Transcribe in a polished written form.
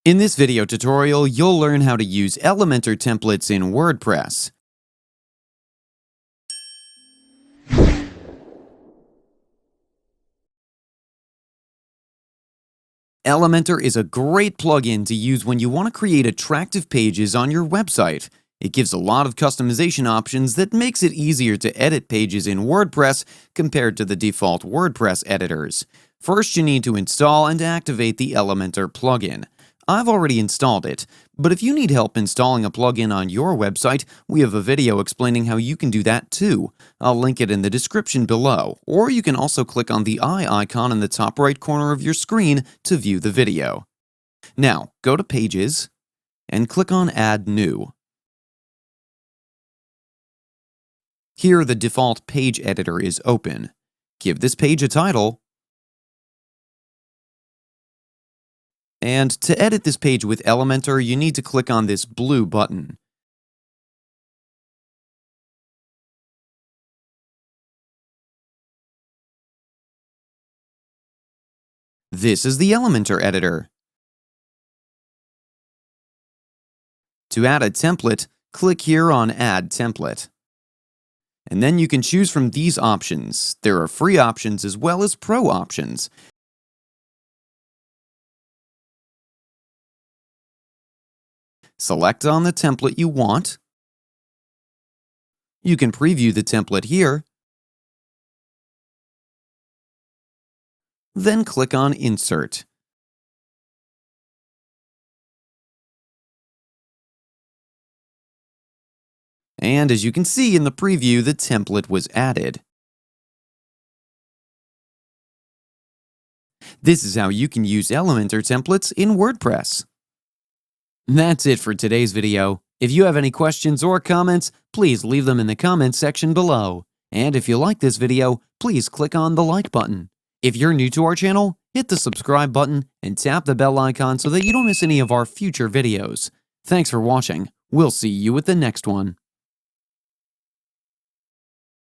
In this video tutorial, you'll learn how to use Elementor templates in WordPress. Elementor is a great plugin to use when you want to create attractive pages on your website. It gives a lot of customization options that makes it easier to edit pages in WordPress compared to the default WordPress editors. First, you need to install and activate the Elementor plugin. I've already installed it, but if you need help installing a plugin on your website, we have a video explaining how you can do that too. I'll link it in the description below, or you can also click on the eye icon in the top right corner of your screen to view the video. Now, go to Pages and click on Add New. Here, the default page editor is open. Give this page a title. And to edit this page with Elementor, you need to click on this blue button. This is the Elementor editor. To add a template, click here on Add Template. And then you can choose from these options. There are free options as well as pro options. Select on the template you want. You can preview the template here. Then click on Insert. And as you can see in the preview, the template was added. This is how you can use Elementor templates in WordPress. That's it for today's video. If you have any questions or comments, please leave them in the comments section below. And if you like this video, please click on the like button. If you're new to our channel, hit the subscribe button and tap the bell icon so that you don't miss any of our future videos. Thanks for watching. We'll see you with the next one.